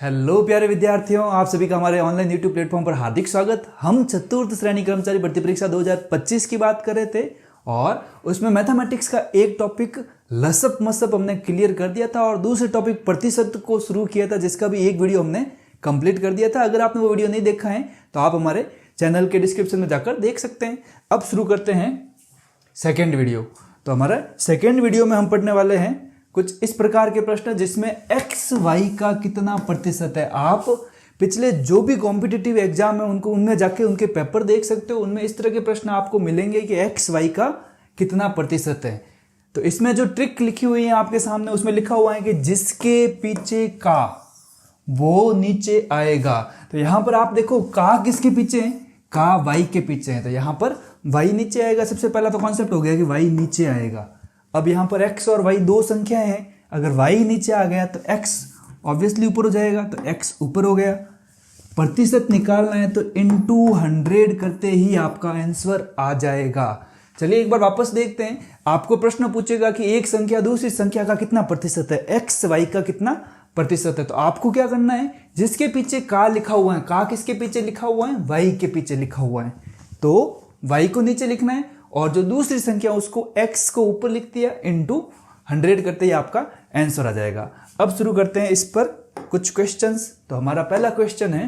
Hello प्यारे विद्यार्थियों, आप सभी का हमारे ऑनलाइन यूट्यूब प्लेटफॉर्म पर हार्दिक स्वागत। हम चतुर्थ श्रेणी कर्मचारी भर्ती परीक्षा 2025 की बात कर रहे थे और उसमें मैथमेटिक्स का एक टॉपिक लसप मसप हमने क्लियर कर दिया था और दूसरे टॉपिक प्रतिशत को शुरू किया था, जिसका भी एक वीडियो हमने कंप्लीट कर दिया था। अगर आपने वो वीडियो नहीं देखा है तो आप हमारे चैनल के डिस्क्रिप्शन में जाकर देख सकते हैं। अब शुरू करते हैं सेकेंड वीडियो। तो हमारा सेकेंड वीडियो में हम पढ़ने वाले हैं कुछ इस प्रकार के प्रश्न जिसमें एक्स वाई का कितना प्रतिशत है। आप पिछले जो भी कॉम्पिटिटिव एग्जाम है उनमें जाके उनके पेपर देख सकते हो। उनमें इस तरह के प्रश्न आपको मिलेंगे कि एक्स वाई का कितना प्रतिशत है। तो इसमें जो ट्रिक लिखी हुई है आपके सामने, उसमें लिखा हुआ है कि जिसके पीछे का वो नीचे आएगा। तो यहां पर आप देखो का किसके पीछे है, का वाई के पीछे है, तो यहां पर वाई नीचे आएगा। सबसे पहला तो कॉन्सेप्ट हो गया कि वाई नीचे आएगा। अब यहाँ पर x और y दो संख्याएं हैं, अगर y नीचे आ गया तो x ऑब्वियसली ऊपर हो जाएगा, तो x ऊपर हो गया। प्रतिशत निकालना है तो इनटू 100 करते ही आपका आंसर आ जाएगा। चलिए एक बार वापस देखते हैं। आपको प्रश्न पूछेगा कि एक संख्या दूसरी संख्या का कितना प्रतिशत है, x y का कितना प्रतिशत है। तो आपको क्या करना है, जिसके पीछे का लिखा हुआ है, का किसके पीछे लिखा हुआ है, y के पीछे लिखा हुआ है, तो y को नीचे लिखना है और जो दूसरी संख्या उसको x को ऊपर लिख दिया, इनटू 100 करते ही आपका आंसर आ जाएगा। अब शुरू करते हैं इस पर कुछ क्वेश्चंस। तो हमारा पहला क्वेश्चन है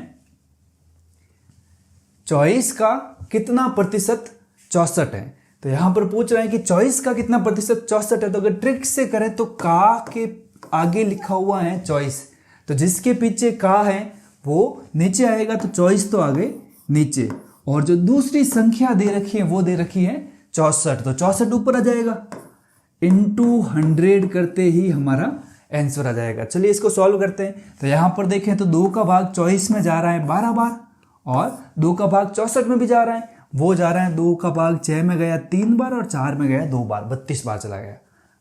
24 का कितना प्रतिशत 64 है। तो यहां पर पूछ रहे हैं कि 24 का कितना प्रतिशत 64 है। तो अगर ट्रिक से करें तो का के आगे लिखा हुआ है 24, तो जिसके पीछे का है वो नीचे आएगा, तो 24 तो आगे नीचे, और जो दूसरी संख्या दे रखी है वो दे रखी है 64, तो 64 ऊपर आ जाएगा। इनटू 100 करते ही हमारा आंसर आ जाएगा। चलिए इसको सॉल्व करते हैं। तो यहां पर देखें तो 2 का भाग 24 में जा रहा है 12 बार, और 2 का भाग 64 में भी जा रहा है, वो जा रहा है 2 का भाग 6 में गया 3 बार और 4 में गया 2 बार, 32 बार चला गया।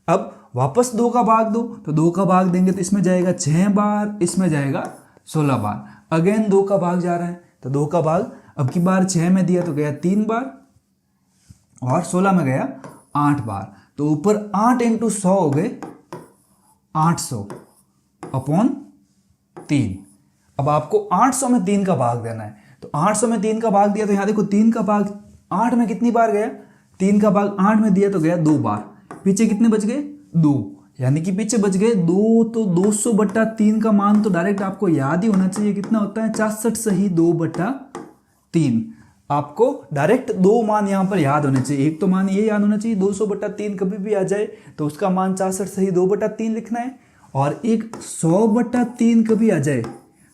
अब वापस 2 का भाग दो, तो 2 का भाग देंगे तो इसमें जाएगा 6 बार, इसमें जाएगा 16 बार। अगेन 2 का भाग जा रहा है, तो 2 का भाग अब की बार 6 में दिया तो गया 3 बार और 16 में गया 8 बार। तो ऊपर 8 इंटू 100 हो गए 800 अपॉन 3। अब आपको 800 में 3 का भाग देना है, तो 800 में 3 का भाग दिया तो यहां देखो 3 का भाग 8 में कितनी बार गया, 3 का भाग 8 में दिया तो गया 2 बार। पीछे कितने बच गए 2, यानी कि पीछे बच गए 2। तो 200/3 का मान तो डायरेक्ट आपको याद ही होना चाहिए, कितना होता है 64 सही 2/3। आपको डायरेक्ट दो मान यहां पर याद होने चाहिए। एक तो मान ये याद होना चाहिए 200/3 कभी भी आ जाए तो उसका मान 64 सही 2/3 लिखना है, और एक 100/3 कभी आ जाए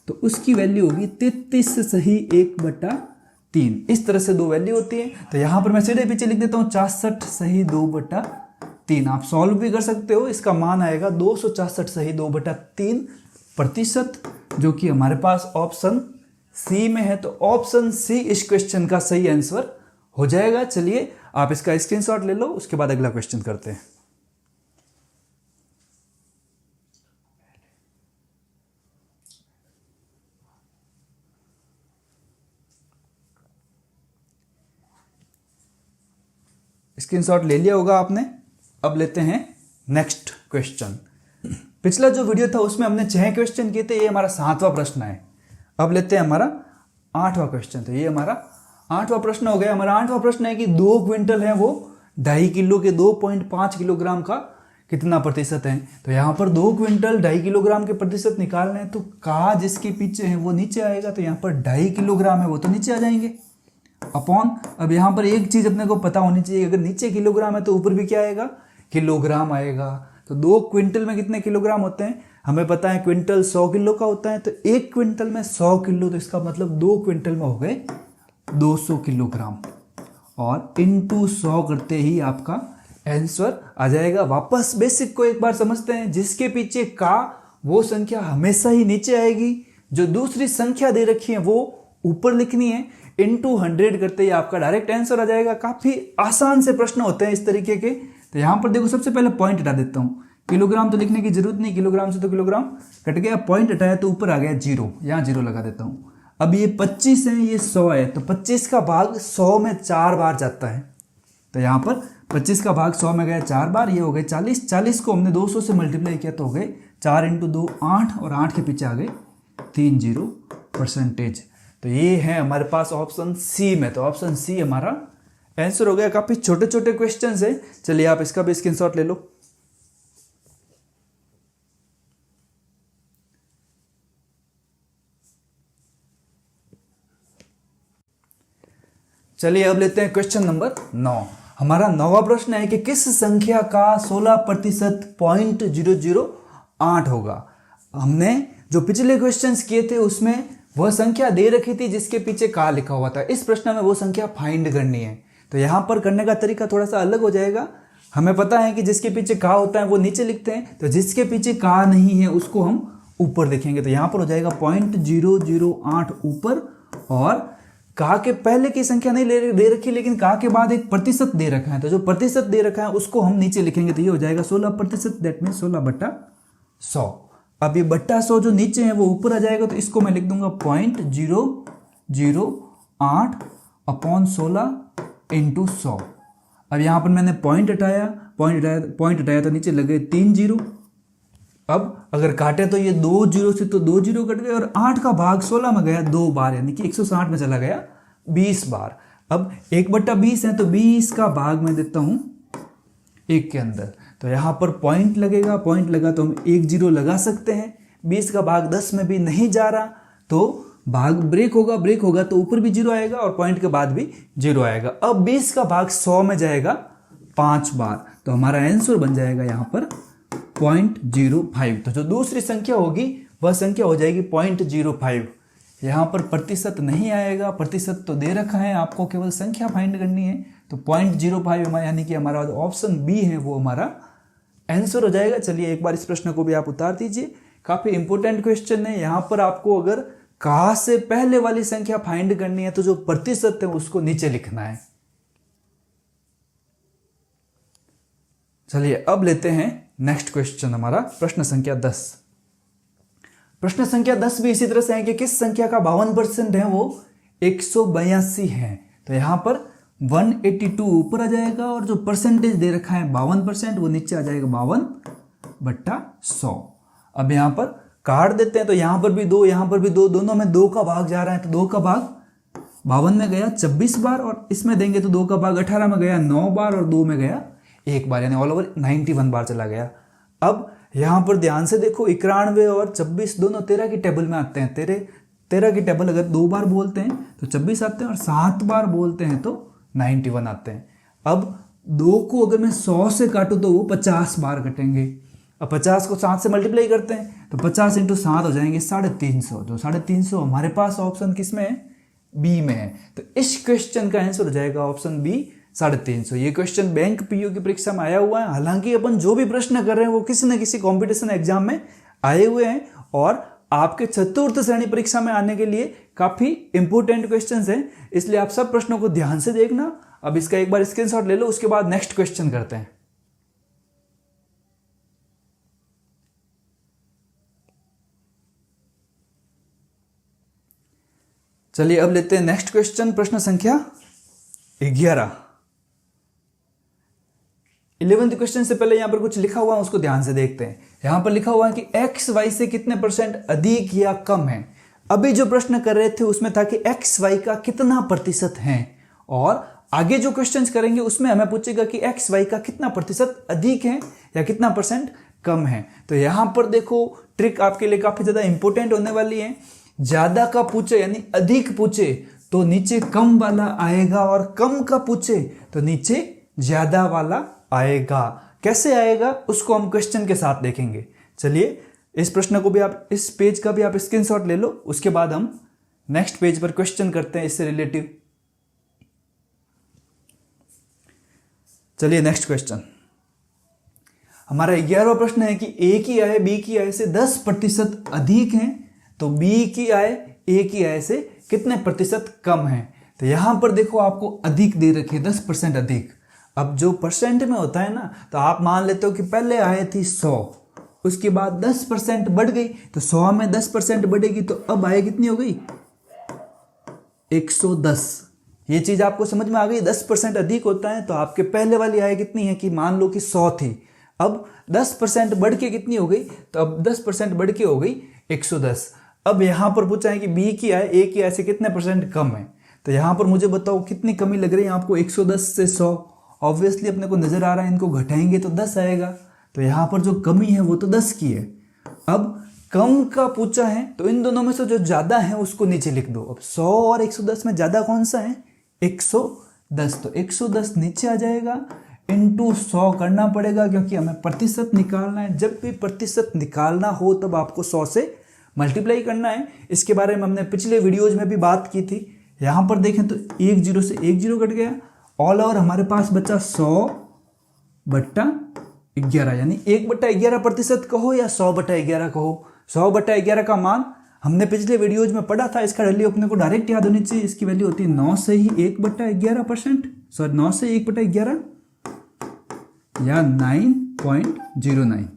तो उसकी वैल्यू होगी 33 सही 1/3। इस तरह से दो वैल्यू होती है। तो यहां पर मैं सीधे पीछे लिख देता हूं 64 सही 2/3। आप सॉल्व भी कर सकते हो, इसका मान आएगा 264 सही 2/3 प्रतिशत, जो कि हमारे पास ऑप्शन सी में है। तो ऑप्शन सी इस क्वेश्चन का सही आंसर हो जाएगा। चलिए आप इसका स्क्रीनशॉट ले लो, उसके बाद अगला क्वेश्चन करते हैं। स्क्रीनशॉट ले लिया होगा आपने। अब लेते हैं नेक्स्ट क्वेश्चन। पिछला जो वीडियो था उसमें हमने 6 क्वेश्चन किए थे, ये हमारा 7वां प्रश्न है। अब लेते हैं हमारा 8वां क्वेश्चन। तो ये हमारा 8वां प्रश्न हो गया। हमारा 8वां प्रश्न है कि 2 क्विंटल है वो 2.5 किलो के 2.5 किलोग्राम का कितना प्रतिशत है। तो यहाँ पर 2 क्विंटल 2.5 किलोग्राम के प्रतिशत निकालना है, तो का जिसके पीछे है वो नीचे आएगा, तो यहाँ पर 2.5 किलोग्राम है वो तो नीचे आ जाएंगे, अपॉन। अब यहाँ पर एक चीज अपने को पता होनी चाहिए, अगर नीचे किलोग्राम है तो ऊपर भी क्या आएगा, किलोग्राम आएगा। तो 2 क्विंटल में कितने किलोग्राम होते हैं, हमें पता है क्विंटल 100 किलो का होता है, तो 1 क्विंटल में 100 किलो, तो इसका मतलब 2 क्विंटल में हो गए 200 किलोग्राम, और इनटू 100 करते ही आपका आंसर आ जाएगा। वापस बेसिक को एक बार समझते हैं। जिसके पीछे का वो संख्या हमेशा ही नीचे आएगी, जो दूसरी संख्या दे रखी है वो ऊपर लिखनी है, इनटू 100 करते ही आपका डायरेक्ट आंसर आ जाएगा। काफी आसान से प्रश्न होते हैं इस तरीके के। तो यहां पर देखो सबसे पहले पॉइंट हटा देता हूं, किलोग्राम तो लिखने की जरूरत नहीं, किलोग्राम से तो किलोग्राम कट गया, पॉइंट हटाया तो ऊपर आ गया 0, यहां 0 लगा देता हूं। अब ये 25 है, ये 100 है, तो 25 का भाग 100 में 4 बार जाता है। तो यहां पर 25 का भाग 100 में गया 4 बार, ये हो गए 40। 40 को हमने 200 से मल्टीप्लाई किया तो हो गए 4 × 2 8, और 8 के पीछे आ गए 30%। तो ये है हमारे पास ऑप्शन सी में। तो ऑप्शन सी हमारा आंसर हो गया। काफी छोटे छोटे क्वेश्चन है। चलिए आप इसका भी स्क्रीनशॉट ले लो। चलिए अब लेते हैं क्वेश्चन नंबर 9। हमारा 9वां प्रश्न है कि किस संख्या का 16% 0.008 होगा। हमने जो पिछले क्वेश्चंस किए थे उसमें वह संख्या दे रखी थी जिसके पीछे का लिखा हुआ था। इस प्रश्न में वो संख्या फाइंड करनी है। तो यहां पर करने का तरीका थोड़ा सा अलग हो जाएगा। हमें पता है कि जिसके पीछे का होता है वो नीचे लिखते हैं, तो जिसके पीछे का नहीं है उसको हम ऊपर देखेंगे। तो यहां पर हो जाएगा 0.008 ऊपर, और का के पहले की संख्या नहीं दे रखी, लेकिन का के बाद एक प्रतिशत दे रखा है। तो जो प्रतिशत दे रखा है उसको हम नीचे लिखेंगे। तो ये हो जाएगा 16%, दैट मीन 16/100। अब ये बट्टा 100 जो नीचे है वो ऊपर आ जाएगा। तो इसको मैं लिख दूंगा 0.008 अपॉन 16 इंटू 100। अब यहां पर मैंने पॉइंट हटाया तो नीचे लगे 3 जीरो। अब अगर काटे तो ये 2 जीरो से तो 2 जीरो कट गए, और 8 का भाग 16 में गया 2 बार, यानी कि 160 में चला गया 20 बार। अब 1/20 है तो 20 का भाग मैं देता हूं 1 के अंदर। तो यहां पर पॉइंट लगेगा, पॉइंट लगा तो हम 1 जीरो लगा सकते हैं। 20 का भाग 10 में भी नहीं जा रहा तो भाग ब्रेक होगा तो ऊपर भी जीरो आएगा और पॉइंट के बाद भी जीरो आएगा। अब 20 का भाग 100 में जाएगा 5 बार। तो हमारा आंसर बन जाएगा यहां पर 0.05। तो जो दूसरी संख्या होगी वह संख्या हो जाएगी 0.05। यहां पर प्रतिशत नहीं आएगा, प्रतिशत तो दे रखा है, आपको केवल संख्या फाइंड करनी है। तो 0.05 यानी कि हमारा ऑप्शन बी है वो हमारा आंसर हो जाएगा। चलिए एक बार इस प्रश्न को भी आप उतार दीजिए। काफी इंपॉर्टेंट क्वेश्चन है। यहां पर आपको अगर का से पहले वाली संख्या फाइंड करनी है तो जो प्रतिशत है उसको नीचे लिखना है। चलिए अब लेते हैं नेक्स्ट क्वेश्चन, हमारा प्रश्न संख्या 10। प्रश्न संख्या 10 भी इसी तरह से है कि किस संख्या का 52% है वो 182 है। तो यहां पर 182 ऊपर आ जाएगा और जो परसेंटेज दे रखा है 52% वो नीचे आ जाएगा 52/100। अब यहां पर काट देते हैं तो यहां पर भी 2, यहां पर भी 2, दोनों में 2 का भाग जा रहा है। तो 2 का भाग 52 में गया 26 बार, और इसमें देंगे तो 2 का भाग 18 में गया 9 बार, और 2 में गया 1 बार, यानी ऑल ओवर 91 बार चला गया। अब यहां पर ध्यान से देखो 91 और 26 दोनों 13 की टेबल में आते हैं। 13 की टेबल अगर 2 बार बोलते हैं तो 26 आते हैं, और 7 बार बोलते हैं तो 91 आते हैं। अब 2 को अगर मैं 100 से काटूं तो वो 50 बार कटेंगे। अब 50 को 7 से मल्टीप्लाई करते हैं तो 50 × 7 हो जाएंगे 350। जो 350 हमारे पास ऑप्शन किस में है, बी में है। तो इस क्वेश्चन का आंसर हो जाएगा ऑप्शन बी 350। ये क्वेश्चन बैंक पीयू की परीक्षा में आया हुआ है। हालांकि अपन जो भी प्रश्न कर रहे हैं वो किसी न किसी कॉम्पिटिशन एग्जाम में आए हुए हैं, और आपके चतुर्थ श्रेणी परीक्षा में आने के लिए काफी इंपोर्टेंट क्वेश्चंस हैं। इसलिए आप सब प्रश्नों को ध्यान से देखना। अब इसका एक बार स्क्रीनशॉट ले लो, उसके बाद नेक्स्ट क्वेश्चन करते हैं। चलिए अब लेते हैं नेक्स्ट क्वेश्चन, प्रश्न संख्या 11। 11th क्वेश्चन से पहले यहां पर कुछ लिखा हुआ है, उसको ध्यान से देखते हैं। यहां पर लिखा हुआ है कि एक्स वाई से कितने % अधिक या कम है। अभी जो प्रश्न कर रहे थे उसमें था कि एक्स वाई का कितना प्रतिशत है, और आगे जो क्वेश्चंस करेंगे उसमें हमें पूछेगा कि एक्स वाई का कितना प्रतिशत अधिक है या कितना % कम है। तो यहां पर देखो ट्रिक आपके लिए काफी ज्यादा इंपॉर्टेंट होने वाली है। ज्यादा का पूछे यानी अधिक पूछे तो नीचे कम वाला आएगा, और कम का पूछे तो नीचे ज्यादा वाला आएगा। कैसे आएगा उसको हम क्वेश्चन के साथ देखेंगे। चलिए इस प्रश्न को भी आप, इस पेज का भी आप स्क्रीनशॉट ले लो, उसके बाद हम नेक्स्ट पेज पर क्वेश्चन करते हैं इससे रिलेटिव। चलिए नेक्स्ट क्वेश्चन, हमारा 11वां प्रश्न है कि ए की आय बी की आय से 10% अधिक है, तो बी की आय ए की आय से कितने प्रतिशत कम है। तो यहां पर देखो आपको अधिक दे रखे 10% अधिक। अब जो परसेंट में होता है ना, तो आप मान लेते हो कि पहले आए थी 100, उसके बाद 10% बढ़ गई, तो 100 में 10% बढ़ेगी तो अब आय कितनी हो गई 110। ये चीज आपको समझ में आ गई। 10% अधिक होता है तो आपके पहले वाली आय कितनी है कि मान लो कि 100 थी, अब 10% बढ़ के कितनी हो गई, तो अब 10% बढ़ के हो गई 110। अब यहाँ पर पूछा है कि बी की आय ए की आय से कितने परसेंट कम है। तो यहाँ पर मुझे बताओ कितनी कमी लग रही है आपको, 110 से 100। ऑब्वियसली अपने को नजर आ रहा है इनको घटाएंगे तो 10 आएगा, तो यहाँ पर जो कमी है वो तो 10 की है। अब कम का पूछा है तो इन दोनों में से जो ज्यादा है उसको नीचे लिख दो। अब 100 और 110 में ज्यादा कौन सा है, 110, तो 110 नीचे आ जाएगा, इंटू 100 करना पड़ेगा क्योंकि हमें प्रतिशत निकालना है। जब भी प्रतिशत निकालना हो तब आपको 100 से मल्टीप्लाई करना है। इसके बारे में हमने पिछले वीडियोज में भी बात की थी। यहाँ पर देखें तो 1 0 से 1 0 कट गया, ऑल ओवर हमारे पास बचा 100/11, यानी 1/11 प्रतिशत कहो या 100/11 कहो। 100/11 का मान हमने पिछले वीडियोज में पढ़ा था, इसका वैल्यू अपने को डायरेक्ट याद होनी चाहिए। इसकी वैल्यू होती है 9 से ही 1/11%, सॉरी 9 से 1/11 या 9.09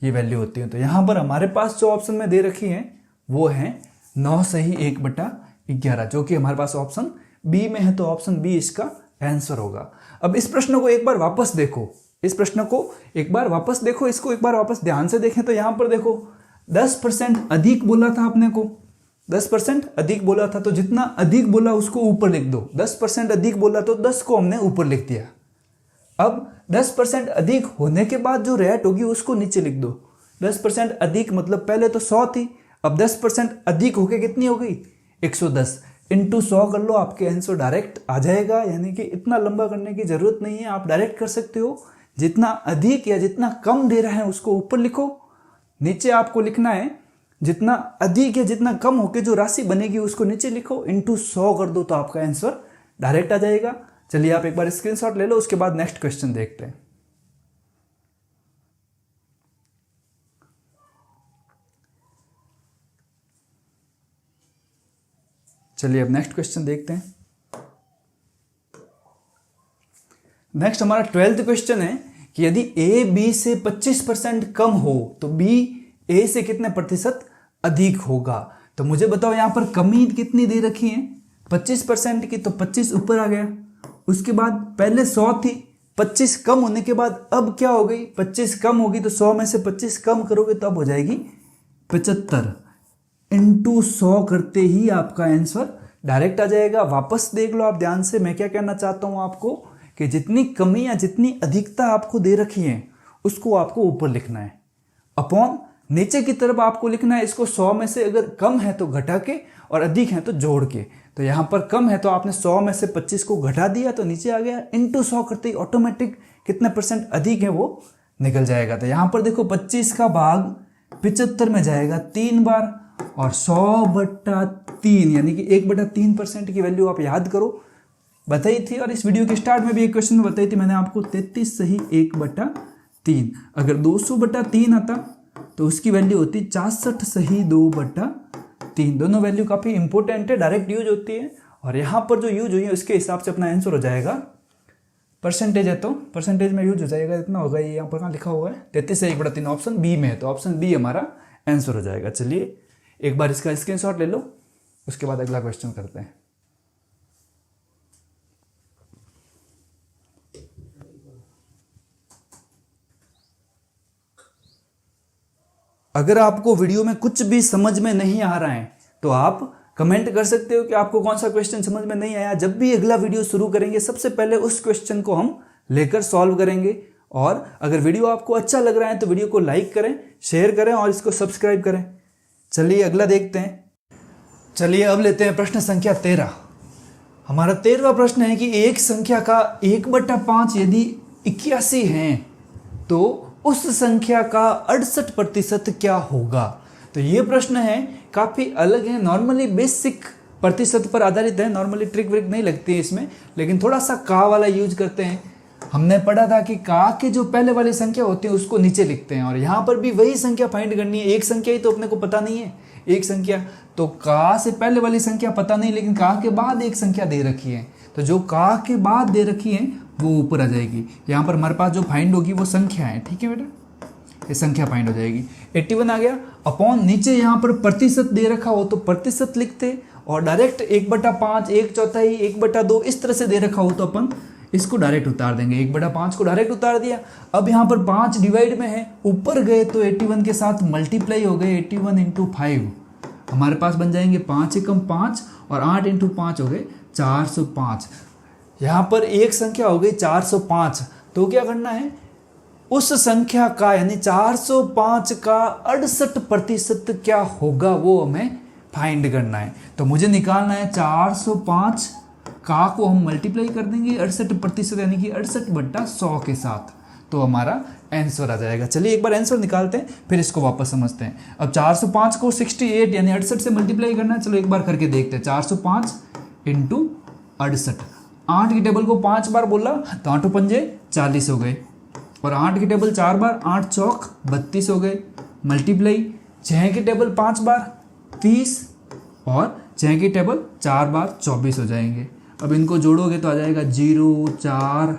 ये वैल्यू होती है। तो यहाँ पर हमारे पास जो ऑप्शन में दे रखी है वो है 9 से ही 1/11, जो कि हमारे पास ऑप्शन बी में है, तो ऑप्शन बी इसका आंसर होगा। अब इस प्रश्न को एक बार वापस देखो, इसको एक बार वापस ध्यान से देखें तो यहाँ पर देखो 10% अधिक बोला था आपने को, 10% अधिक बोला था, तो जितना अधिक बोला उसको ऊपर लिख दो। 10% अधिक बोला तो 10 को हमने ऊपर लिख दिया। अब 10% अधिक होने के बाद जो रेट होगी उसको नीचे लिख दो। 10% अधिक मतलब पहले तो 100 थी, अब 10% अधिक होके कितनी हो गई, 110, इंटू 100 कर लो, आपके आंसर डायरेक्ट आ जाएगा। यानी कि इतना लंबा करने की जरूरत नहीं है, आप डायरेक्ट कर सकते हो। जितना अधिक या जितना कम दे रहा है उसको ऊपर लिखो, नीचे आपको लिखना है जितना अधिक या जितना कम होके जो राशि बनेगी उसको नीचे लिखो, इंटू 100 कर दो तो आपका आंसर डायरेक्ट आ जाएगा। चलिए आप एक बार स्क्रीनशॉट ले लो, उसके बाद नेक्स्ट क्वेश्चन देखते हैं। चलिए अब नेक्स्ट क्वेश्चन देखते हैं। नेक्स्ट हमारा 12th क्वेश्चन है कि यदि ए बी से 25% कम हो तो बी ए से कितने प्रतिशत अधिक होगा। तो मुझे बताओ यहाँ पर कमी कितनी दे रखी है, 25% की, तो 25 ऊपर आ गया। उसके बाद पहले 100 थी, 25 कम होने के बाद अब क्या हो गई, 25 कम होगी तो 100 में से 25 कम करोगे तो अब हो जाएगी 75, इंटू 100 करते ही आपका आंसर डायरेक्ट आ जाएगा। वापस देख लो आप ध्यान से, मैं क्या कहना चाहता हूं आपको कि जितनी कमी या जितनी अधिकता आपको दे रखी है उसको आपको ऊपर लिखना है, अपॉन नीचे की तरफ आपको लिखना है। इसको 100 में से अगर कम है तो घटा के और अधिक है तो जोड़ के। तो यहाँ पर कम है तो आपने 100 में से 25 को घटा दिया तो नीचे आ गया, इंटू 100 करते ही ऑटोमेटिक कितने परसेंट अधिक है वो निकल जाएगा। तो यहाँ पर देखो 25 का भाग 75 में जाएगा 3 बार, और 100/3 यानी कि 1/3% की वैल्यू आप याद करो, बताई थी। और इस वीडियो के स्टार्ट में भी एक क्वेश्चन में बताई थी मैंने आपको, 33 सही 1/3। अगर 200/3 आता तो उसकी वैल्यू होती 64 सही 2/3। दोनों वैल्यू काफ़ी इंपॉर्टेंट है, डायरेक्ट यूज होती है। और यहाँ पर जो यूज हुई है उसके हिसाब से अपना आंसर हो जाएगा, परसेंटेज है तो परसेंटेज में यूज हो जाएगा, इतना होगा। ये यहाँ पर कहाँ लिखा हुआ है, 33 से 1/3 ऑप्शन बी में है, तो ऑप्शन बी हमारा आंसर हो जाएगा। चलिए एक बार इसका स्क्रीनशॉट ले लो, उसके बाद अगला क्वेश्चन करते हैं। अगर आपको वीडियो में कुछ भी समझ में नहीं आ रहा है तो आप कमेंट कर सकते हो कि आपको कौन सा क्वेश्चन समझ में नहीं आया। जब भी अगला वीडियो शुरू करेंगे सबसे पहले उस क्वेश्चन को हम लेकर सॉल्व करेंगे। और अगर वीडियो आपको अच्छा लग रहा है तो वीडियो को लाइक करें, शेयर करें और इसको सब्सक्राइब करें। चलिए अगला देखते हैं। चलिए अब लेते हैं प्रश्न संख्या 13। हमारा 13वां प्रश्न है कि एक संख्या का 1/5 यदि 81 है तो उस संख्या का 68% क्या होगा। तो ये प्रश्न है काफ़ी अलग है, नॉर्मली बेसिक प्रतिशत पर आधारित है, नॉर्मली ट्रिक व्रिक नहीं लगती है इसमें, लेकिन थोड़ा सा का वाला यूज करते हैं। हमने पढ़ा था कि का के जो पहले वाली संख्या होती है उसको नीचे लिखते हैं, और यहाँ पर भी वही संख्या फाइंड करनी है। एक संख्या ही तो अपने को पता नहीं है, एक संख्या तो का से पहले वाली संख्या पता नहीं, लेकिन का के बाद एक संख्या दे रखी है, तो जो का के बाद दे रखी है वो ऊपर आ जाएगी। यहाँ पर हमारे पास जो फाइंड होगी वो संख्या है, ठीक है बेटा, ये संख्या फाइंड हो जाएगी। 81 आ गया, अपॉन नीचे यहाँ पर प्रतिशत दे रखा हो तो प्रतिशत लिखते, और डायरेक्ट 1/5, 1/4, 1/2 इस तरह से दे रखा हो तो अपन इसको डायरेक्ट उतार देंगे। 1/5 को डायरेक्ट उतार दिया। अब यहाँ पर 5 डिवाइड में है, ऊपर गए तो 81 के साथ मल्टीप्लाई हो गए, 81 × 5, हमारे पास बन जाएंगे 5 एकम 5 और 8 इंटू 5 हो गए 405। यहाँ पर एक संख्या हो गई 405, तो क्या करना है, उस संख्या का यानी 405 का 68% क्या होगा वो हमें फाइंड करना है। तो मुझे निकालना है 405 का को हम मल्टीप्लाई कर देंगे 68% यानी कि 68/100 के साथ, तो हमारा आंसर आ जाएगा। चलिए एक बार आंसर निकालते हैं फिर इसको वापस समझते हैं। अब 405 को 68 यानी 68 से मल्टीप्लाई करना है, चलो एक बार करके देखते हैं। 405 इंटू 68, 8 की टेबल को 5 बार बोला तो 8 पंजे 40 हो गए, और 8 की टेबल 4 बार 8 चौक 32 हो गए, मल्टीप्लाई 6 की टेबल 5 बार 30 और 6 की टेबल 4 बार 24 हो जाएंगे। अब इनको जोड़ोगे तो आ जाएगा 0 4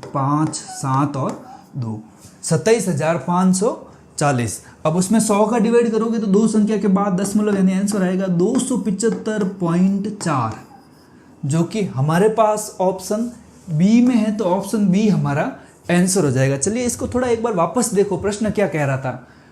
5 7 और 2 27,540। अब उसमें 100 का डिवाइड करोगे तो दो संख्या के बाद दशमलव यानी आंसर आएगा 275.4, जो कि हमारे पास ऑप्शन बी में है, तो ऑप्शन बी हमारा आंसर हो जाएगा। चलिए इसको थोड़ा एक बार वापस देखो, प्रश्न क्या कह रहा था।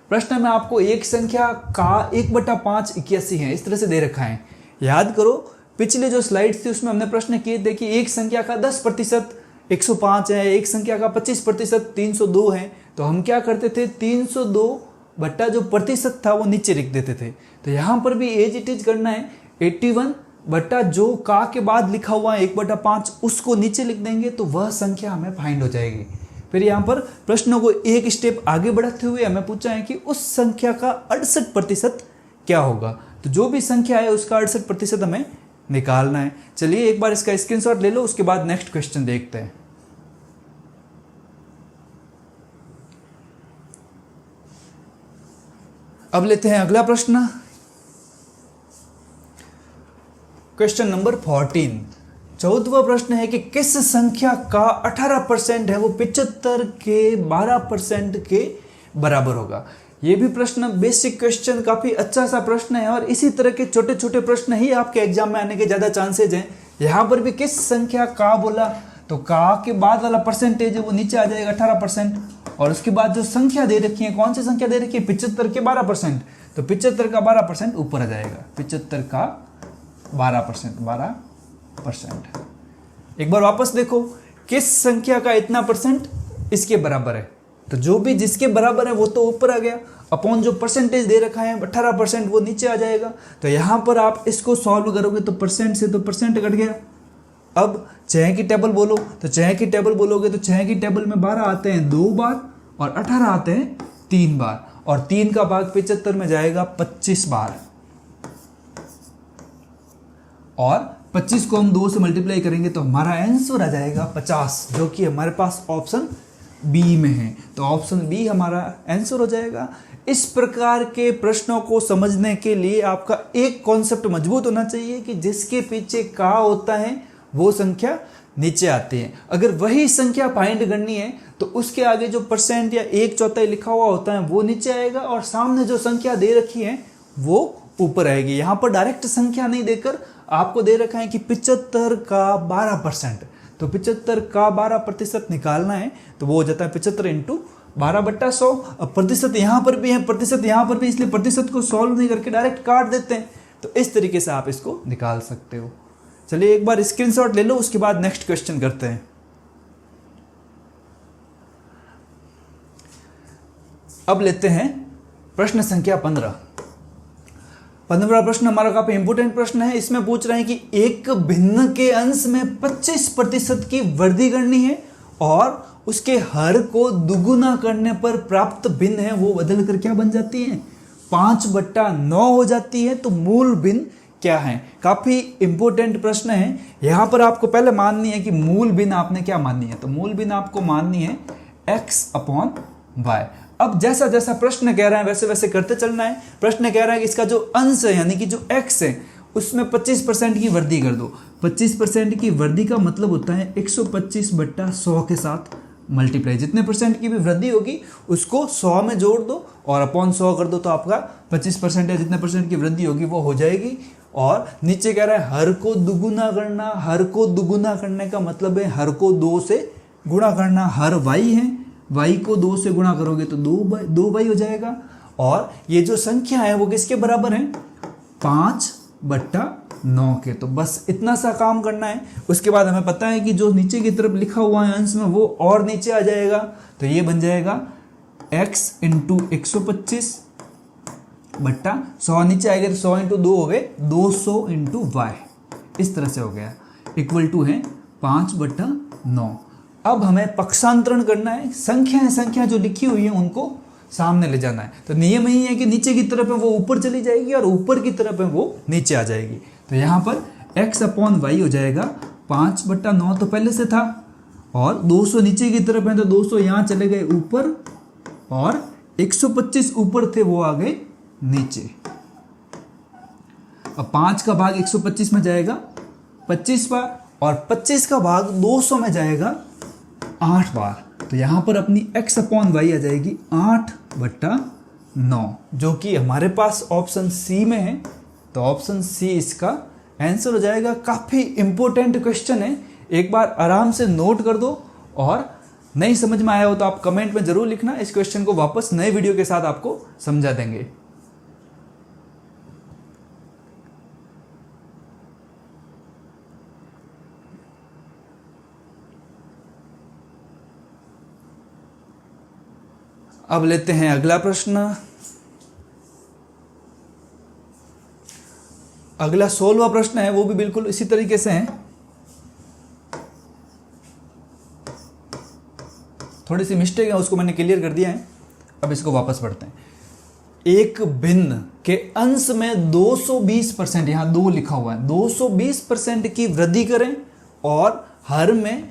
प्रश्न में आपको एक संख्या का 1/5 81 है, इस तरह से दे रखा है। याद करो पिछले जो स्लाइड्स थी उसमें हमने प्रश्न किए थे कि एक संख्या का 10% 105 है, एक संख्या का 25% 302 है, तो हम क्या करते थे 302 बट्टा जो प्रतिशत था वो नीचे लिख देते थे। तो यहाँ पर भी एज इट इज करना है 81 बट्टा जो का के बाद लिखा हुआ है 1/5 उसको नीचे लिख देंगे, तो वह संख्या हमें फाइंड हो जाएगी। फिर यहाँ पर प्रश्नों को एक स्टेप आगे बढ़ाते हुए हमें पूछा है कि उस संख्या का 68% क्या होगा। तो जो भी संख्या है उसका 68% हमें निकालना है। चलिए एक बार इसका स्क्रीनशॉट ले लो, उसके बाद नेक्स्ट क्वेश्चन देखते हैं। अब लेते हैं अगला प्रश्न, क्वेश्चन नंबर 14। 14वां प्रश्न है कि किस संख्या का 18% है वो 75 के 12% के बराबर होगा। ये भी प्रश्न बेसिक क्वेश्चन, काफी अच्छा सा प्रश्न है, और इसी तरह के छोटे छोटे प्रश्न ही आपके एग्जाम में आने के ज्यादा चांसेज हैं। यहाँ पर भी किस संख्या का बोला तो का के बाद वाला परसेंटेज है वो नीचे आ जाएगा 18%, और उसके बाद जो संख्या दे रखी है, कौन सी संख्या दे रखी है 75 के 12%, तो 75 का 12% ऊपर आ जाएगा, 75 का 12%। एक बार वापस देखो किस संख्या का इतना परसेंट इसके बराबर है, तो जो भी जिसके बराबर है वो तो ऊपर आ गया, अपॉन जो परसेंटेज दे रखा है 18% वो नीचे आ जाएगा। तो यहाँ पर आप इसको सॉल्व करोगे तो परसेंट से तो परसेंट कट गया। अब 6 की टेबल बोलो, तो 6 की टेबल बोलोगे तो 6 की टेबल में 12 आते हैं 2 बार और 18 आते हैं 3 बार, और 3 का भाग 75 में जाएगा 25 बार, और 25 को हम 2 से मल्टीप्लाई करेंगे तो हमारा आंसर आ जाएगा 50, जो कि हमारे पास ऑप्शन बी में है। तो ऑप्शन बी हमारा आंसर हो जाएगा। इस प्रकार के प्रश्नों को समझने के लिए आपका एक कॉन्सेप्ट मजबूत होना चाहिए कि जिसके पीछे का होता है वो संख्या नीचे आती है। अगर वही संख्या फाइंड करनी है तो उसके आगे जो परसेंट या 1/4 लिखा हुआ होता है वो नीचे आएगा, और सामने जो संख्या दे रखी है वो ऊपर आएगी। यहाँ पर डायरेक्ट संख्या नहीं देकर आपको दे रखा है कि 75 का 12%, तो 75 का 12% निकालना है, तो वो हो जाता है 75 इंटू 12/100। अब प्रतिशत यहाँ पर भी है, प्रतिशत यहाँ पर भी, इसलिए प्रतिशत को सॉल्व नहीं करके डायरेक्ट काट देते हैं। तो इस तरीके से आप इसको निकाल सकते हो। चलिए एक बार स्क्रीनशॉट ले लो, उसके बाद नेक्स्ट क्वेश्चन करते हैं। अब लेते हैं प्रश्न संख्या 15। 15वां प्रश्न हमारा काफी इंपोर्टेंट प्रश्न है। इसमें पूछ रहे हैं कि एक भिन्न के अंश में 25% की वृद्धि करनी है और उसके हर को दुगुना करने पर प्राप्त भिन्न है वो बदल कर क्या बन जाती है 5/9 हो जाती है। तो मूल भिन्न क्या है? काफी इंपोर्टेंट प्रश्न है। यहां पर आपको पहले माननी है कि मूल भिन्न आपने क्या माननी है, तो मूल भिन्न आपको माननी है x/y। अब जैसा जैसा प्रश्न कह रहा है वैसे वैसे करते चलना है। प्रश्न कह रहा है कि इसका जो अंश है यानी कि जो x है उसमें 25% की वृद्धि कर दो। 25% की वृद्धि का मतलब होता है 125/100 के साथ मल्टीप्लाई। जितने परसेंट की भी वृद्धि होगी उसको 100 में जोड़ दो और अपॉन 100 कर दो, तो आपका 25% है जितने परसेंट की वृद्धि होगी वो हो जाएगी। और नीचे कह रहा है हर को दुगुना करना। हर को दुगुना करने का मतलब है हर को 2 से गुणा करना। हर y है, y को 2 से गुणा करोगे तो 2y हो जाएगा। और ये जो संख्या है वो किसके बराबर है, 5/9 के। तो बस इतना सा काम करना है। उसके बाद हमें पता है कि जो नीचे की तरफ लिखा हुआ है अंश में वो और नीचे आ जाएगा, तो ये बन जाएगा x इंटू 125/100, नीचे आएगा तो 100 इंटू 2 हो गए 200 इंटू y, इस तरह से हो गया, इक्वल टू है 5/9। अब हमें पक्षांतरण करना है, संख्या जो लिखी हुई है उनको सामने ले जाना है। तो नियम यही है कि नीचे की तरफ है वो ऊपर चली जाएगी और ऊपर की तरफ है वो नीचे आ जाएगी। तो यहाँ पर x/y हो जाएगा 5/9 तो पहले से था, और 200 नीचे की तरफ है तो 200 यहाँ चले गए ऊपर, और 125 ऊपर थे वो आ गए नीचे। अब 5 का भाग 125 में जाएगा 25 बार, और 25 का भाग 200 में जाएगा 8 बार। तो यहाँ पर अपनी x/y आ जाएगी 8/9, जो कि हमारे पास ऑप्शन सी में है। तो ऑप्शन सी इसका आंसर हो जाएगा। काफ़ी इंपॉर्टेंट क्वेश्चन है, एक बार आराम से नोट कर दो, और नहीं समझ में आया हो तो आप कमेंट में ज़रूर लिखना। इस क्वेश्चन को वापस नए वीडियो के साथ आपको समझा देंगे। अब लेते हैं अगला प्रश्न। अगला 16वां प्रश्न है, वो भी बिल्कुल इसी तरीके से है। थोड़ी सी मिस्टेक है, उसको मैंने क्लियर कर दिया है। अब इसको वापस पढ़ते हैं। एक भिन्न के अंश में 220%, यहाँ 2 लिखा हुआ है, 220% की वृद्धि करें और हर में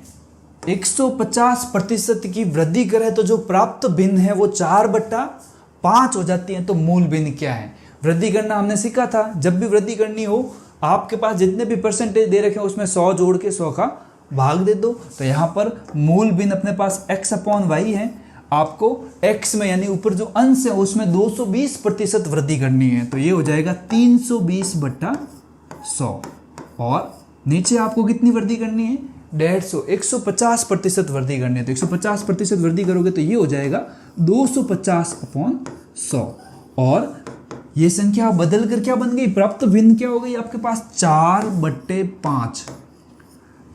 150% की वृद्धि करें तो जो प्राप्त भिन्न है वो 4/5 हो जाती है। तो मूल भिन्न क्या है? वृद्धि करना हमने सीखा था। जब भी वृद्धि करनी हो, आपके पास जितने भी परसेंटेज दे रखे हैं उसमें 100 जोड़ के 100 का भाग दे दो। तो यहाँ पर मूल भिन्न अपने पास x/y है। आपको x में यानी ऊपर जो अंश है उसमें 220% वृद्धि करनी है, तो ये हो जाएगा 320/100। और नीचे आपको कितनी वृद्धि करनी है? 150, 150% वृद्धि करनी है। तो 150% वृद्धि करोगे तो ये हो जाएगा 250/100। और ये संख्या बदल कर क्या बन गई? प्राप्त भिन्न क्या हो गई आपके पास? 4/5।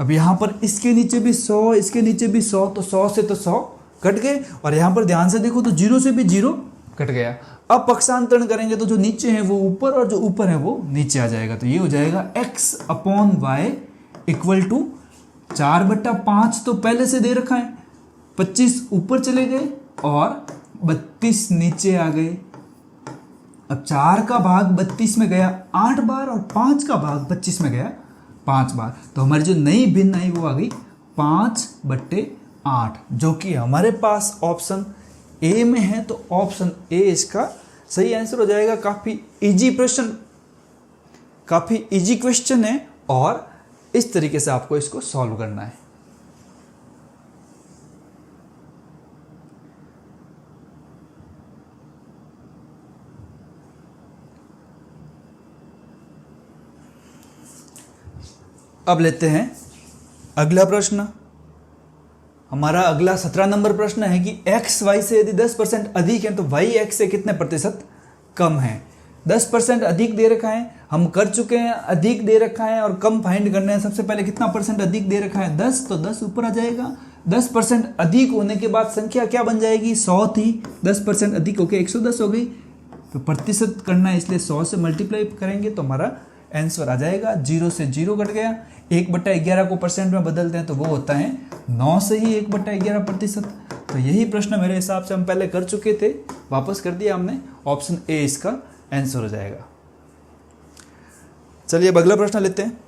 अब यहाँ पर इसके नीचे भी 100, इसके नीचे भी 100, तो 100 से तो 100 कट गए, और यहाँ पर ध्यान से देखो तो 0 से भी 0 कट गया। अब पक्षांतरण करेंगे तो जो नीचे है वो ऊपर और जो ऊपर है वो नीचे आ जाएगा। तो ये हो जाएगा x/y इक्वल टू 4/5 तो पहले से दे रखा है, 25 ऊपर चले गए और 32 नीचे आ गए। अब 4 का भाग 32 में गया 8 बार और 5 का भाग 25 में गया 5 बार। तो हमारी जो नई भिन्न आई वो आ गई 5/8, जो कि हमारे पास ऑप्शन ए में है। तो ऑप्शन ए इसका सही आंसर हो जाएगा। काफ़ी इजी प्रश्न, काफ़ी इजी क्वेश्चन है, और इस तरीके से आपको इसको सॉल्व करना है। अब लेते हैं अगला प्रश्न। हमारा अगला 17 नंबर प्रश्न है कि x y से यदि 10% अधिक है तो y x से कितने प्रतिशत कम है? 10% अधिक दे रखा है, हम कर चुके हैं। अधिक दे रखा है और कम फाइंड करना है। सबसे पहले कितना परसेंट अधिक दे रखा है? 10, तो 10 ऊपर आ जाएगा। 10% अधिक होने के बाद संख्या क्या बन जाएगी? 100 थी, 10% अधिक होकर 110 हो गई। तो प्रतिशत करना है, इसलिए 100 से मल्टीप्लाई करेंगे तो हमारा आंसर आ जाएगा। 0 से 0 कट गया। 1/11 को परसेंट में बदलते हैं तो वो होता है 9 से ही 1/11%। तो यही प्रश्न मेरे हिसाब से हम पहले कर चुके थे, वापस कर दिया हमने। ऑप्शन ए इसका आंसर हो जाएगा। चलिए अब अगला प्रश्न लेते हैं।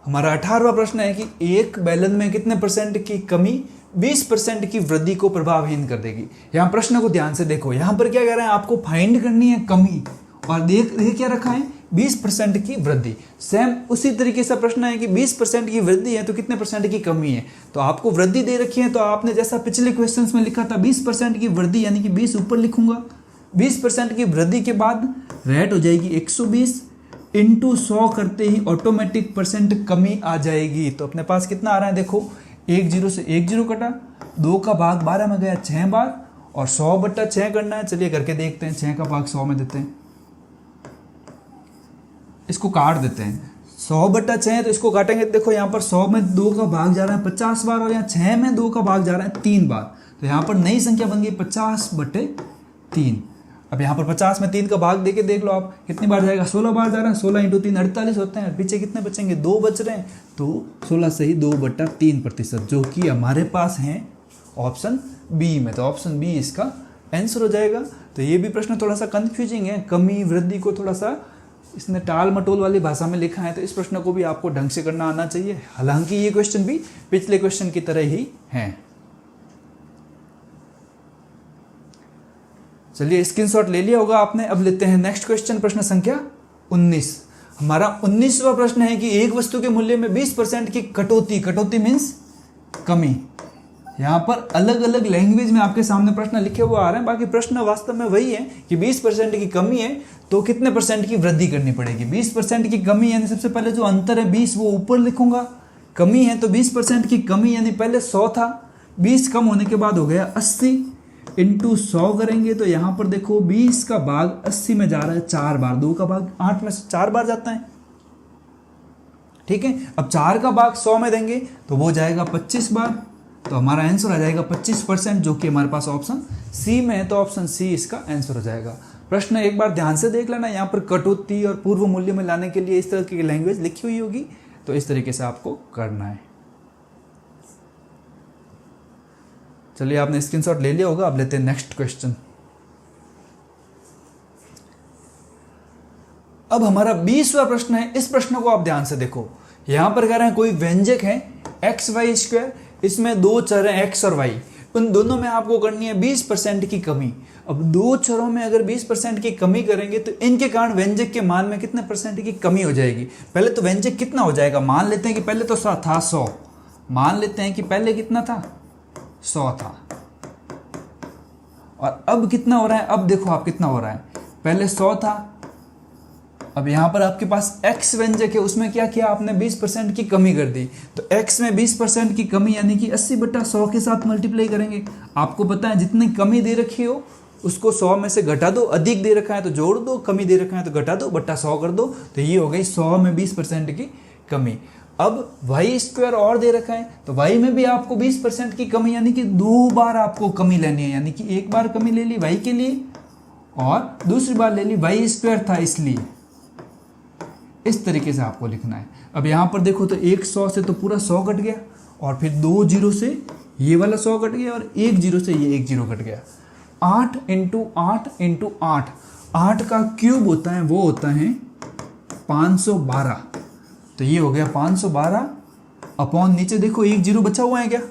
हमारा 18वां प्रश्न है कि एक बैलन में कितने परसेंट की कमी 20% की वृद्धि को प्रभावहीन कर देगी। यहाँ प्रश्न को ध्यान से देखो। यहाँ पर क्या कह रहे हैं? आपको फाइंड करनी है कमी, और देख क्या रखा है? 20% की वृद्धि। सेम उसी तरीके से प्रश्न है कि 20% की वृद्धि है तो कितने परसेंट की कमी है। तो आपको वृद्धि दे रखी है, तो आपने जैसा पिछले क्वेश्चंस में लिखा था 20% की वृद्धि, यानी कि 20 ऊपर लिखूंगा। 20% की वृद्धि के बाद रेट हो जाएगी 120 इंटू 100 करते ही ऑटोमेटिक परसेंट कमी आ जाएगी। तो अपने पास कितना आ रहा है? देखो 1 0 से 1 0 कटा, 2 का भाग 12 में गया 6 बार, और 100/6 करना है। चलिए करके देखते हैं। 6 का भाग 100 में देते हैं, इसको काट देते हैं। 100/6 है तो इसको काटेंगे। देखो यहाँ पर 100 में 2 का भाग जा रहा है 50 बार और यहाँ 6 में 2 का भाग जा रहा है 3 बार। तो यहाँ पर नई संख्या बन गई 50/3। अब यहाँ पर 50 में 3 का भाग देके देख लो आप कितनी बार जाएगा, 16 बार जा रहा है। 16 × 3 48 होते हैं। पीछे कितने बचेंगे, 2 बच रहे हैं। तो 16 से ही 2/3%, जो कि हमारे पास है ऑप्शन बी में। तो ऑप्शन बी इसका आंसर हो जाएगा। तो ये भी प्रश्न थोड़ा सा कंफ्यूजिंग है, कमी वृद्धि को थोड़ा सा इसने टाल मटोल वाली भाषा में लिखा है। तो इस प्रश्न को भी आपको ढंग से करना आना चाहिए। हालांकि ये क्वेश्चन भी पिछले क्वेश्चन की तरह ही है। चलिए स्क्रीनशॉट ले लिया होगा आपने। अब लेते हैं नेक्स्ट क्वेश्चन, प्रश्न संख्या 19। हमारा 19वां प्रश्न है कि एक वस्तु के मूल्य में 20% की कटौती, कटौती मीन्स कमी। यहाँ पर अलग अलग लैंग्वेज में आपके सामने प्रश्न लिखे हुए आ रहे हैं। बाकी प्रश्न वास्तव में वही है कि 20% की कमी है तो कितने % की वृद्धि करनी पड़ेगी। 20% की कमी यानी सबसे पहले जो अंतर है 20 वो ऊपर लिखूंगा। कमी है तो 20% की कमी यानी पहले 100 था, 20 कम होने के बाद हो गया 80 × 100 करेंगे। तो यहाँ पर देखो 20 का भाग 80 में जा रहा है 4 बार, 2 का भाग 8 में से 4 बार जाता है। ठीक है, अब 4 का भाग 100 में देंगे तो वो जाएगा 25 बार। तो हमारा आंसर आ जाएगा 25%, जो कि हमारे पास ऑप्शन सी में है। तो ऑप्शन सी इसका आंसर हो जाएगा। प्रश्न एक बार ध्यान से देख लेना, यहाँ पर कटौती और पूर्व मूल्य में लाने के लिए इस तरह की लैंग्वेज लिखी हुई होगी। तो इस तरीके से आपको करना है। चलिए आपने स्क्रीनशॉट ले लिया होगा। अब लेते हैं नेक्स्ट क्वेश्चन। अब हमारा 20वां प्रश्न है। इस प्रश्न को आप ध्यान से देखो। यहां पर कह रहे हैं कोई व्यंजक है XY², इसमें 2 चर हैं X और Y। उन दोनों में आपको करनी है 20% की कमी। अब 2 चरों में अगर 20% की कमी करेंगे तो इनके कारण व्यंजक के मान में कितने % की कमी हो जाएगी। पहले तो व्यंजक कितना हो जाएगा, मान लेते हैं कि पहले तो था 100, मान लेते हैं कि पहले कितना था 100 था, और अब कितना हो रहा है। अब देखो आप कितना हो रहा है, पहले 100 था, अब यहां पर आपके पास x व्यंजक है, उसमें क्या किया आपने 20% की कमी कर दी। तो x में 20% की कमी यानी कि 80/100 के साथ मल्टीप्लाई करेंगे। आपको पता है जितनी कमी दे रखी हो उसको 100 में से घटा दो, अधिक दे रखा है तो जोड़ दो, कमी दे रखा है तो घटा दो, बट्टा 100 कर दो। तो ये हो गई 100 में 20% की कमी। अब y² और दे रखा है तो y में भी आपको 20% की कमी यानी कि 2 बार आपको कमी लेनी है। यानी कि एक बार कमी ले ली y के लिए और दूसरी बार ले ली y² था इसलिए। इस तरीके से आपको लिखना है। अब यहाँ पर देखो तो 100 से तो पूरा 100 कट गया, और फिर 2 0 से ये वाला 100 कट गया, और 1 0 से ये 1 0 कट गया। 8 × 8 × 8, 8 का क्यूब होता है वो होता है 512। तो ये हो गया 512 अपॉन, नीचे देखो 1 0 बचा हुआ है क्या,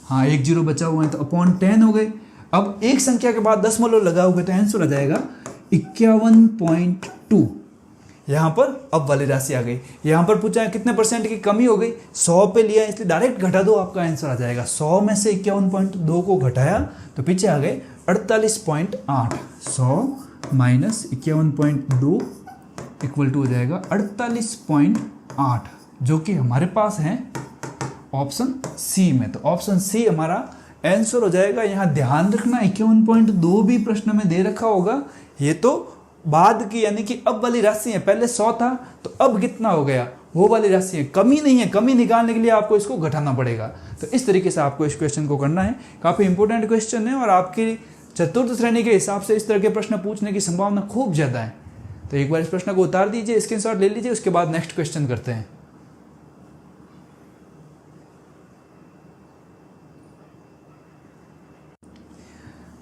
हाँ 1 0 बचा हुआ है तो अपॉन 10 हो गए। अब एक संख्या के बाद दशमलव लगाओगे तो आंसर आ जाएगा 51.2। यहाँ पर अब वाली राशि आ गई। यहाँ पर पूछा है कितने % की कमी हो गई, 100 पे लिया इसलिए डायरेक्ट घटा दो, आपका आंसर आ जाएगा। 100 में से 51.2 को घटाया तो पीछे आ गए 48.8। 100 माइनस 51.2 इक्वल टू हो जाएगा 48.8, जो कि हमारे पास है ऑप्शन सी में। तो ऑप्शन सी हमारा आंसर हो जाएगा। यहाँ ध्यान रखना 51.2 भी प्रश्न में दे रखा होगा। ये तो बाद की यानी कि अब वाली राशि है, पहले 100 था तो अब कितना हो गया वो वाली राशि है, कमी नहीं है। कमी निकालने के लिए आपको इसको घटाना पड़ेगा। तो इस तरीके से आपको इस क्वेश्चन को करना है। काफ़ी इंपॉर्टेंट क्वेश्चन है और आपकी चतुर्थ श्रेणी के हिसाब से इस तरह के प्रश्न पूछने की संभावना खूब ज़्यादा है। तो एक बार इस प्रश्न को उतार दीजिए, स्क्रीनशॉट ले लीजिए, उसके बाद नेक्स्ट क्वेश्चन करते हैं।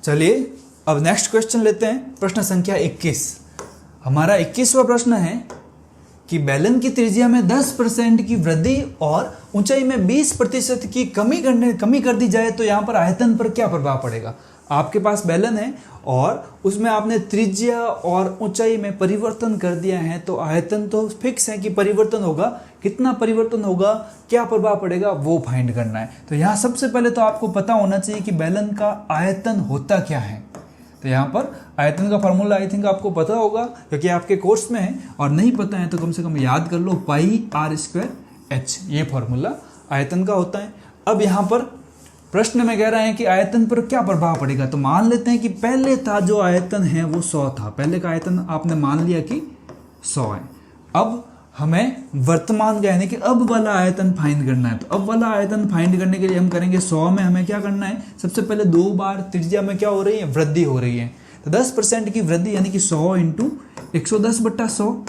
चलिए अब नेक्स्ट क्वेश्चन लेते हैं, प्रश्न संख्या 21। हमारा 21वां प्रश्न है कि बेलन की त्रिज्या में 10% की वृद्धि और ऊंचाई में 20% की कमी कर दी जाए तो यहाँ पर आयतन पर क्या प्रभाव पड़ेगा। आपके पास बेलन है और उसमें आपने त्रिज्या और ऊंचाई में परिवर्तन कर दिया है, तो आयतन तो फिक्स है कि परिवर्तन होगा। कितना परिवर्तन होगा, क्या प्रभाव पड़ेगा, वो फाइंड करना है। तो यहाँ सबसे पहले तो आपको पता होना चाहिए कि बेलन का आयतन होता क्या है। तो यहाँ पर आयतन का फॉर्मूला आई थिंक आपको पता होगा क्योंकि आपके कोर्स में है, और नहीं पता है तो कम से कम याद कर लो, πr²h, ये फॉर्मूला आयतन का होता है। अब यहाँ पर प्रश्न में कह रहे हैं कि आयतन पर क्या प्रभाव पड़ेगा। तो मान लेते हैं कि पहले था जो आयतन है वो 100 था, पहले का आयतन आपने मान लिया कि 100 है। अब हमें वर्तमान का यानी कि अब वाला आयतन फाइंड करना है। तो अब वाला आयतन फाइंड करने के लिए हम करेंगे 100 में हमें क्या करना है, सबसे पहले 2 बार त्रिज्या में क्या हो रही है, वृद्धि हो रही है। तो 10% की वृद्धि यानी कि 100 इंटू 110/100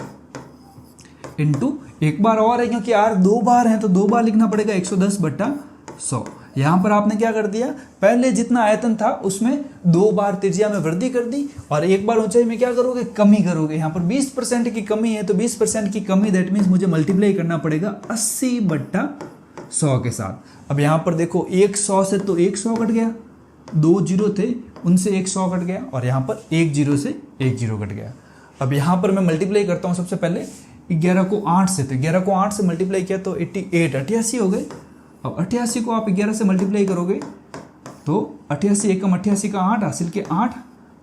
इंटू एक बार और है क्योंकि यार 2 बार है तो 2 बार लिखना पड़ेगा 110/100। यहाँ पर आपने क्या कर दिया, पहले जितना आयतन था उसमें 2 बार त्रिज्या में वृद्धि कर दी और एक बार ऊंचाई में क्या करोगे, कमी करोगे। यहाँ पर 20% की कमी है तो 20% की कमी दैट मीन्स मुझे मल्टीप्लाई करना पड़ेगा 80/100 के साथ। अब यहाँ पर देखो 100 से तो 100 कट गया, 2 जीरो थे उनसे 100 कट गया और यहाँ पर 1 जीरो से 1 जीरो कट गया। अब यहाँ पर मैं मल्टीप्लाई करता हूँ, सबसे पहले 11 को 8 से, तो 11 को 8 से मल्टीप्लाई किया तो 88 हो गए। अब 88 को आप 11 से मल्टीप्लाई करोगे तो 88 एकम 88 का 8 हासिल के 8,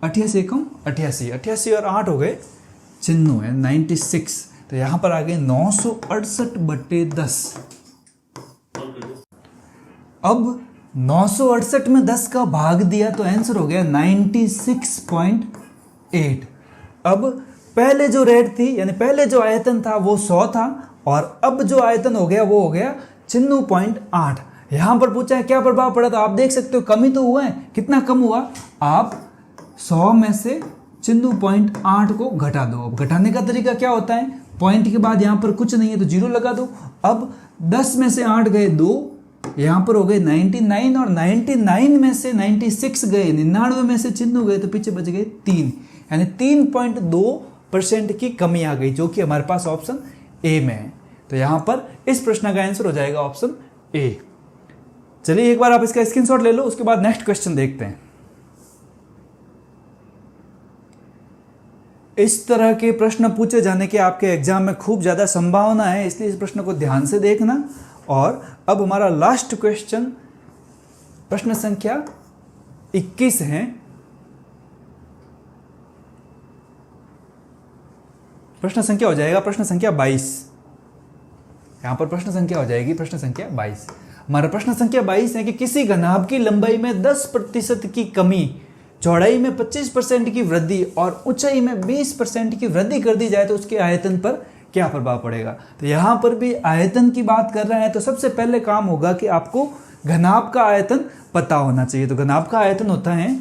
88 एकम 88, 88 और 8 हो गए 96 है 96। तो यहाँ पर आ गए 968/10। अब 968 में 10 का भाग दिया तो आंसर हो गया 96.8। अब पहले जो रेट थी यानी पहले जो आयतन था वो 100 था और अब जो आयतन हो गया वो हो गया 96.8। यहाँ पर पूछा है क्या प्रभाव पड़ा, तो आप देख सकते हो कमी तो हुआ है। कितना कम हुआ, आप 100 में से 96.8 को घटा दो। अब घटाने का तरीका क्या होता है, पॉइंट के बाद यहाँ पर कुछ नहीं है तो 0 लगा दो। अब 10 में से 8 गए 2, यहाँ पर हो गए 99 और 99 में से 96 गए, 99 में से 96 गए तो पीछे बच गए 3, यानी 3.2% की कमी आ गई जो कि हमारे पास ऑप्शन ए में है। तो यहां पर इस प्रश्न का आंसर हो जाएगा ऑप्शन ए। चलिए एक बार आप इसका स्क्रीनशॉट ले लो, उसके बाद नेक्स्ट क्वेश्चन देखते हैं। इस तरह के प्रश्न पूछे जाने के आपके एग्जाम में खूब ज्यादा संभावना है, इसलिए इस प्रश्न को ध्यान से देखना। और अब हमारा लास्ट क्वेश्चन प्रश्न संख्या 21 है। प्रश्न संख्या हो जाएगा प्रश्न संख्या 22। यहां पर प्रश्न संख्या हो जाएगी प्रश्न संख्या 22। हमारा प्रश्न संख्या 22 है कि किसी घनाभ की लंबाई में 10% की कमी, चौड़ाई में 25% की वृद्धि और ऊंचाई में 20% की वृद्धि कर दी जाए तो उसके आयतन पर क्या प्रभाव पड़ेगा। तो यहां पर भी आयतन की बात कर रहे हैं तो सबसे पहले काम होगा कि आपको घनाभ का आयतन पता होना चाहिए। तो घनाभ का आयतन होता है,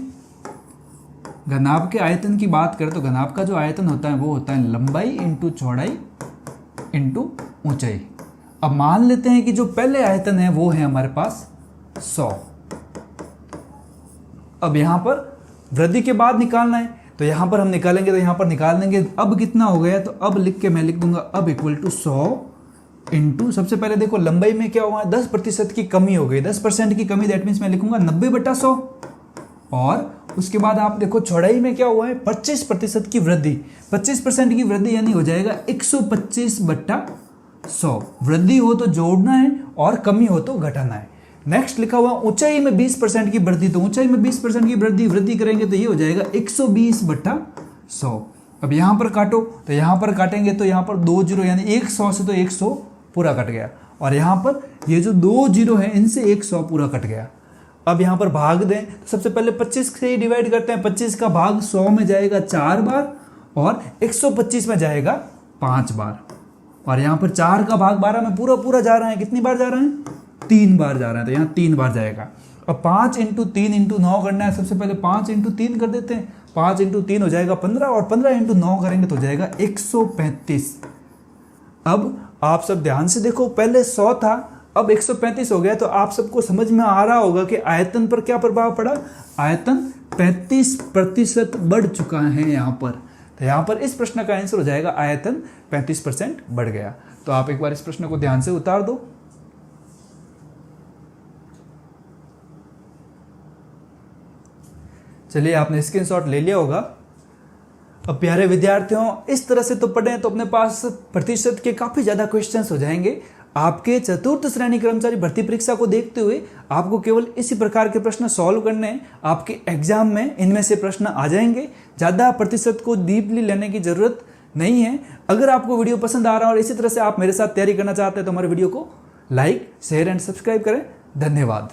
घनाभ के आयतन की बात करें तो घनाभ का जो आयतन होता है वो होता है लंबाई इंटू चौड़ाई इंटू ऊंचाई। अब मान लेते हैं कि जो पहले आयतन है वो है हमारे पास 100। अब यहां पर वृद्धि के बाद निकालना है तो यहां पर हम निकालेंगे, तो यहां पर निकाल लेंगे। अब कितना हो गया, तो अब लिख के मैं लिख दूंगा अब इक्वल टू 100 इंटू, सबसे पहले देखो लंबाई में क्या हुआ, 10% की कमी हो गई, 10% की कमी दैट मीन्स मैं लिखूंगा 90/100। और उसके बाद आप देखो चौड़ाई में क्या हुआ है, 25% की वृद्धि, 25% की वृद्धि यानी हो जाएगा 125/100। वृद्धि हो तो जोड़ना है और कमी हो तो घटाना है। नेक्स्ट लिखा हुआ ऊंचाई में 20% की वृद्धि, तो ऊंचाई में 20% की वृद्धि करेंगे तो ये हो जाएगा 120/100। अब यहां पर काटो, तो यहां पर काटेंगे तो यहां पर 2 जीरो यानी 100 से तो 100 पूरा कट गया और यहां पर ये जो 2 जीरो है इनसे 100 पूरा कट गया। अब यहां पर भाग दें तो सबसे पहले 25 से ही डिवाइड करते हैं। 25 का भाग 100 में जाएगा 4 बार और 125 में जाएगा 5 बार। और यहां पर 4 का भाग 12 में पूरा जा रहा है, कितनी बार जा रहा है, 3 बार जा रहा है, तो यहाँ 3 बार जाएगा। अब 5 इंटू 3 इंटू 9 करना है, सबसे पहले 5 इंटू 3 कर देते हैं, 5 इंटू 3 हो जाएगा 15 और 15 इंटू 9 करेंगे तो हो जाएगा 135। अब आप सब ध्यान से देखो, पहले 100 था अब 135 हो गया, तो आप सबको समझ में आ रहा होगा कि आयतन पर क्या प्रभाव पड़ा, आयतन 35% बढ़ चुका है यहाँ पर। तो यहाँ पर इस प्रश्न का आंसर हो जाएगा आयतन 35% बढ़ गया। तो आप एक बार इस प्रश्न को ध्यान से उतार दो। चलिए आपने स्क्रीनशॉट ले लिया होगा। अब प्यारे विद्यार्थियों, इस तरह से तो पढ़ें तो अपने पास प्रतिशत के काफी ज्यादा क्वेश्चंस हो जाएंगे। आपके चतुर्थ श्रेणी कर्मचारी भर्ती परीक्षा को देखते हुए आपको केवल इसी प्रकार के प्रश्न सॉल्व करने हैं। आपके एग्जाम में इनमें से प्रश्न आ जाएंगे, ज़्यादा प्रतिशत को डीपली लेने की जरूरत नहीं है। अगर आपको वीडियो पसंद आ रहा है और इसी तरह से आप मेरे साथ तैयारी करना चाहते हैं तो हमारे वीडियो को लाइक, शेयर एंड सब्सक्राइब करें। धन्यवाद।